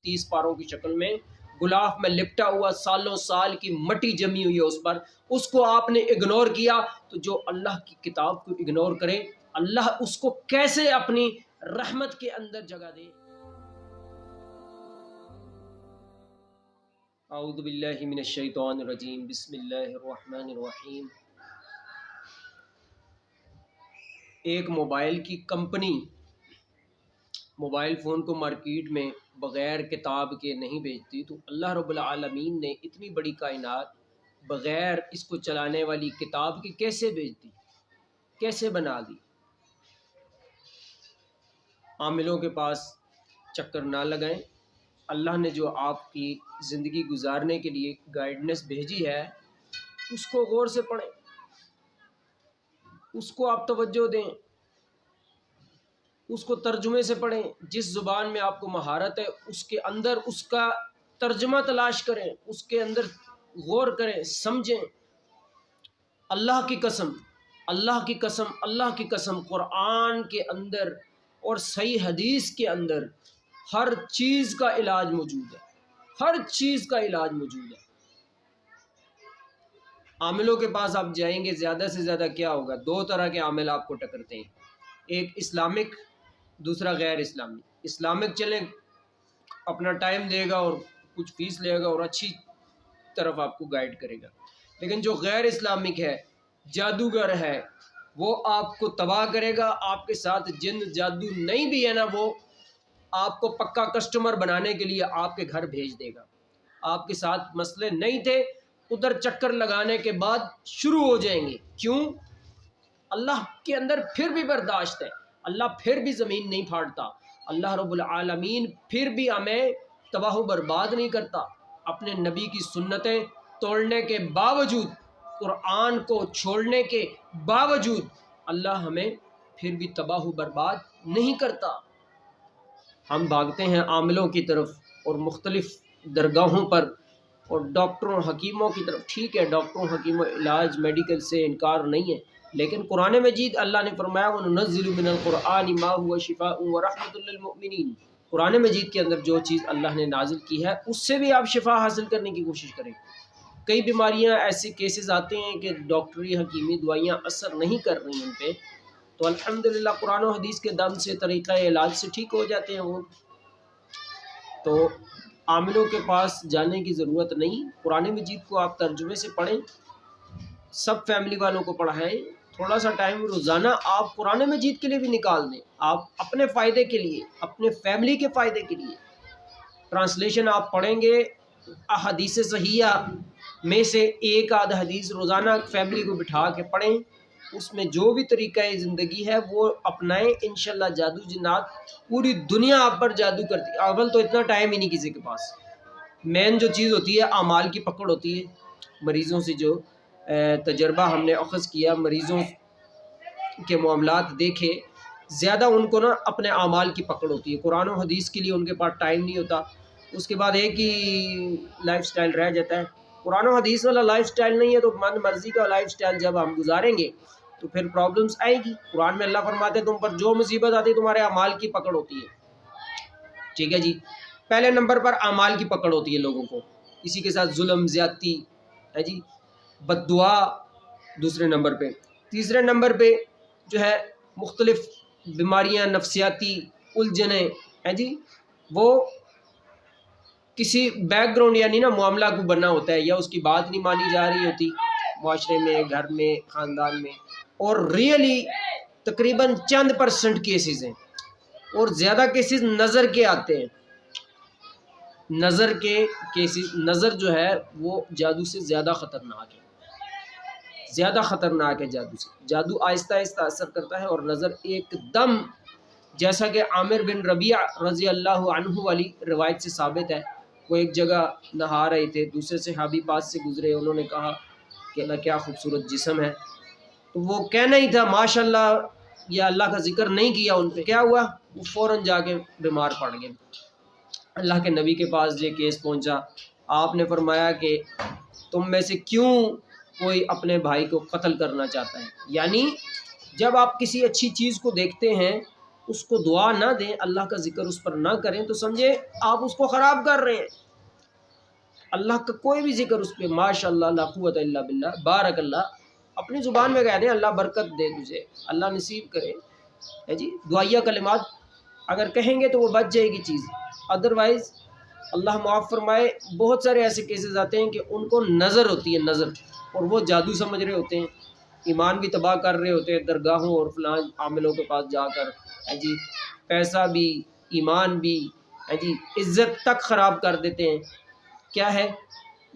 30 پاروں کی شکل میں غلاف میں لپٹا ہوا، سالوں سال کی مٹی جمی ہوئی ہے اس پر، اس کو آپ نے اگنور کیا، تو جو اللہ کی کتاب کو اگنور کرے اللہ اس کو کیسے اپنی رحمت کے اندر جگہ دے۔ اعوذ باللہ من الشیطان الرجیم، بسم اللہ الرحمن الرحیم۔ ایک موبائل کی کمپنی موبائل فون کو مارکیٹ میں بغیر کتاب کے نہیں بیچتی، تو اللہ رب العالمین نے اتنی بڑی کائنات بغیر اس کو چلانے والی کتاب کی کیسے بیچ دی، کیسے بنا دی؟ عاملوں کے پاس چکر نہ لگائیں۔ اللہ نے جو آپ کی زندگی گزارنے کے لیے گائیڈنس بھیجی ہے اس کو غور سے پڑھیں، اس کو آپ توجہ دیں، اس کو ترجمے سے پڑھیں۔ جس زبان میں آپ کو مہارت ہے اس کے اندر اس کا ترجمہ تلاش کریں، اس کے اندر غور کریں، سمجھیں۔ اللہ کی قسم، اللہ کی قسم، اللہ کی قسم، قرآن کے اندر اور صحیح حدیث کے اندر ہر چیز کا علاج موجود ہے، ہر چیز کا علاج موجود ہے۔ عاملوں کے پاس آپ جائیں گے، زیادہ سے زیادہ کیا ہوگا؟ دو طرح کے عامل آپ کو ٹکرتے ہیں، ایک اسلامک، دوسرا غیر اسلامی۔ اسلامک چلیں اپنا ٹائم دے گا اور کچھ فیس لے گا اور اچھی طرف آپ کو گائیڈ کرے گا، لیکن جو غیر اسلامک ہے، جادوگر ہے، وہ آپ کو تباہ کرے گا۔ آپ کے ساتھ جن جادو نہیں بھی ہے نا، وہ آپ کو پکا کسٹمر بنانے کے لیے آپ کے گھر بھیج دے گا۔ آپ کے ساتھ مسئلے نہیں تھے، ادھر چکر لگانے کے بعد شروع ہو جائیں گے۔ کیوں؟ اللہ کے اندر پھر بھی برداشت ہے، اللہ پھر بھی زمین نہیں پھاڑتا، اللہ رب العالمین پھر بھی ہمیں تباہ و برباد نہیں کرتا۔ اپنے نبی کی سنتیں توڑنے کے باوجود، قرآن کو چھوڑنے کے باوجود اللہ ہمیں پھر بھی تباہ و برباد نہیں کرتا۔ ہم بھاگتے ہیں عاملوں کی طرف اور مختلف درگاہوں پر اور ڈاکٹروں حکیموں کی طرف۔ ٹھیک ہے، ڈاکٹروں حکیموں علاج میڈیکل سے انکار نہیں ہے، لیکن قرآن مجید اللہ نے فرمایا وَنُنَزِّلُ مِنَ الْقُرْآنِ مَا هُوَ شِفَاءٌ وَرَحْمَةٌ لِّلْمُؤْمِنِينَ۔ قرآن مجید کے اندر جو چیز اللہ نے نازل کی ہے اس سے بھی آپ شفا حاصل کرنے کی کوشش کریں۔ کئی بیماریاں ایسے کیسز آتے ہیں کہ ڈاکٹری حکیمی دوائیاں اثر نہیں کر رہی ان پہ، تو الحمدللہ قرآن و حدیث کے دم سے، طریقہ علاج سے ٹھیک ہو جاتے ہیں وہ۔ تو عاملوں کے پاس جانے کی ضرورت نہیں، قرآن مجید کو آپ ترجمے سے پڑھیں، سب فیملی والوں کو پڑھائیں، تھوڑا سا ٹائم روزانہ آپ قرآن مجید کے لیے بھی نکال دیں، آپ اپنے فائدے کے لیے، اپنے فیملی کے فائدے کے لیے۔ ٹرانسلیشن آپ پڑھیں گے، احادیث صحیحہ میں سے ایک آدھ حدیث روزانہ فیملی کو بٹھا کے پڑھیں، اس میں جو بھی طریقہ زندگی ہے وہ اپنائیں، انشاءاللہ جادو جنات پوری دنیا آپ پر جادو کرتی ہے۔ اول تو اتنا ٹائم ہی نہیں کسی کے پاس۔ مین جو چیز ہوتی ہے اعمال کی پکڑ ہوتی ہے۔ مریضوں سے جو تجربہ ہم نے اخذ کیا، مریضوں کے معاملات دیکھے، زیادہ ان کو نا اپنے اعمال کی پکڑ ہوتی ہے، قرآن و حدیث کے لیے ان کے پاس ٹائم نہیں ہوتا۔ اس کے بعد ایک ہی لائف سٹائل رہ جاتا ہے، قرآن و حدیث والا لائف سٹائل نہیں ہے، تو من مرضی کا لائف سٹائل جب ہم گزاریں گے تو پھر پرابلمس آئے گی۔ قرآن میں اللہ فرماتے ہیں تم پر جو مصیبت آتی ہے تمہارے اعمال کی پکڑ ہوتی ہے۔ ٹھیک ہے جی، پہلے نمبر پر اعمال کی پکڑ ہوتی ہے لوگوں کو، کسی کے ساتھ ظلم زیادتی ہے جی، بد دعا دوسرے نمبر پہ، تیسرے نمبر پہ جو ہے مختلف بیماریاں، نفسیاتی الجھنیں ہیں جی، وہ کسی بیک گراؤنڈ یعنی نا معاملہ کو بننا ہوتا ہے، یا اس کی بات نہیں مانی جا رہی ہوتی معاشرے میں، گھر میں، خاندان میں، اور ریئلی تقریباً چند % کیسز ہیں، اور زیادہ کیسز نظر کے آتے ہیں۔ نظر کے کیسز، نظر جو ہے وہ جادو سے زیادہ خطرناک ہے، زیادہ خطرناک ہے جادو سے۔ جادو آہستہ آہستہ اثر کرتا ہے، اور نظر ایک دم، جیسا کہ عامر بن ربیع رضی اللہ عنہ والی روایت سے ثابت ہے، وہ ایک جگہ نہا رہے تھے، دوسرے صحابی پاس سے گزرے، انہوں نے کہا کہ اللہ کیا خوبصورت جسم ہے، تو وہ کہنا ہی تھا ماشاءاللہ یا اللہ کا ذکر نہیں کیا ان پہ، کیا ہوا؟ وہ فوراً جا کے بیمار پڑ گئے۔ اللہ کے نبی کے پاس یہ کیس پہنچا، آپ نے فرمایا کہ تم میں سے کیوں کوئی اپنے بھائی کو قتل کرنا چاہتا ہے؟ یعنی جب آپ کسی اچھی چیز کو دیکھتے ہیں اس کو دعا نہ دیں، اللہ کا ذکر اس پر نہ کریں، تو سمجھے آپ اس کو خراب کر رہے ہیں۔ اللہ کا کوئی بھی ذکر اس پہ ماشاء اللہ لا قوت الا باللہ بارک اللہ اپنی زبان میں کہہ دیں، اللہ برکت دے تجھے، اللہ نصیب کرے، ہے جی، دعائیہ کلمات اگر کہیں گے تو وہ بچ جائے گی چیز، ادروائز اللہ معاف فرمائے بہت سارے ایسے کیسز آتے ہیں کہ ان کو نظر ہوتی ہے، نظر، اور وہ جادو سمجھ رہے ہوتے ہیں، ایمان بھی تباہ کر رہے ہوتے ہیں درگاہوں اور فلاں عاملوں کے پاس جا کر، ہے جی، پیسہ بھی، ایمان بھی، ہے جی، عزت تک خراب کر دیتے ہیں۔ کیا ہے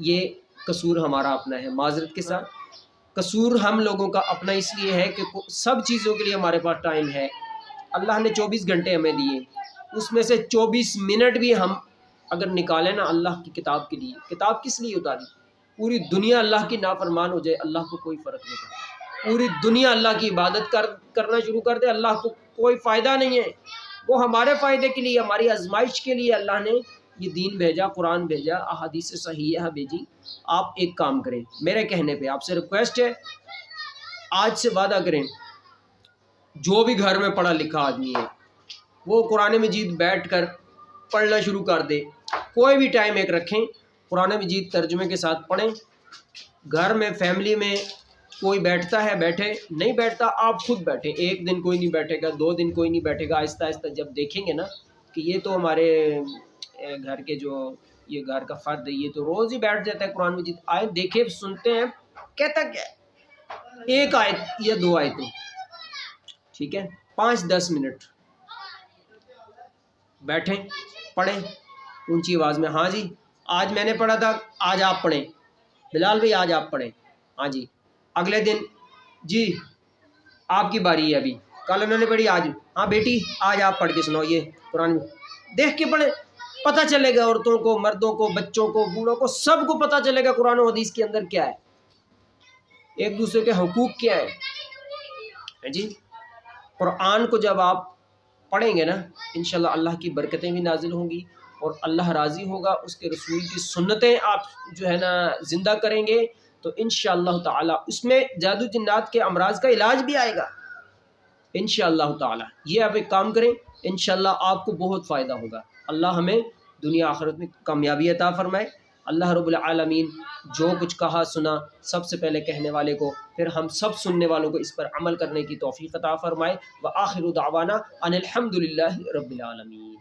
یہ قصور ہمارا اپنا ہے، معذرت کے ساتھ قصور ہم لوگوں کا اپنا اس لیے ہے کہ سب چیزوں کے لیے ہمارے پاس ٹائم ہے، اللہ نے 24 گھنٹے ہمیں دیے، اس میں سے 24 منٹ بھی ہم اگر نکالیں نا اللہ کی کتاب کے لیے، کتاب کس لیے اتاری؟ پوری دنیا اللہ کی نافرمان ہو جائے اللہ کو کوئی فرق نہیں پڑتا، پوری دنیا اللہ کی عبادت کرنا شروع کر دے اللہ کو کوئی فائدہ نہیں ہے، وہ ہمارے فائدے کے لیے، ہماری آزمائش کے لیے اللہ نے یہ دین بھیجا، قرآن بھیجا، احادیث صحیحہ بھیجی۔ آپ ایک کام کریں، میرے کہنے پہ آپ سے ریکویسٹ ہے، آج سے وعدہ کریں، جو بھی گھر میں پڑھا لکھا آدمی ہے وہ قرآن مجید بیٹھ کر پڑھنا شروع کر دے، کوئی بھی ٹائم ایک رکھیں، قرآن مجید ترجمے کے ساتھ پڑھیں، گھر میں فیملی میں کوئی بیٹھتا ہے بیٹھے، نہیں بیٹھتا آپ خود بیٹھیں، ایک دن کوئی نہیں بیٹھے گا، 2 دن کوئی نہیں بیٹھے گا، آہستہ آہستہ جب دیکھیں گے نا کہ یہ تو ہمارے گھر کے جو یہ گھر کا فرد ہے یہ تو روز ہی بیٹھ جاتا ہے قرآن مجید، آیت دیکھے سنتے ہیں، کہتا کیا ہے، ایک آیت یا 2 آیتیں، ٹھیک ہے، 5-10 منٹ بیٹھیں پڑھیں اونچی آواز میں، ہاں جی آج میں نے پڑھا تھا، آج آپ پڑھیں، بلال بھائی آج آپ پڑھیں، ہاں جی، اگلے دن جی آپ کی باری ہے، ابھی کل انہوں نے پڑھی، آج ہاں بیٹی آج آپ پڑھ کے سناؤ، یہ قرآن دیکھ کے پڑھیں، پتہ چلے گا عورتوں کو، مردوں کو، بچوں کو، بوڑھوں کو، سب کو پتہ چلے گا قرآن و حدیث کے اندر کیا ہے، ایک دوسرے کے حقوق کیا ہے جی۔ قرآن کو جب آپ پڑھیں گے نا انشاءاللہ اللہ کی برکتیں بھی نازل ہوں گی اور اللہ راضی ہوگا، اس کے رسول کی سنتیں آپ جو ہے نا زندہ کریں گے تو انشاءاللہ تعالی اس میں جادو جنات کے امراض کا علاج بھی آئے گا انشاءاللہ تعالی۔ یہ آپ ایک کام کریں، انشاءاللہ آپ کو بہت فائدہ ہوگا، اللہ ہمیں دنیا آخرت میں کامیابی عطا فرمائے۔ اللہ رب العالمین جو کچھ کہا سنا سب سے پہلے کہنے والے کو، پھر ہم سب سننے والوں کو اس پر عمل کرنے کی توفیق عطا فرمائے۔ وآخر دعوانا ان الحمد للہ رب العالمین۔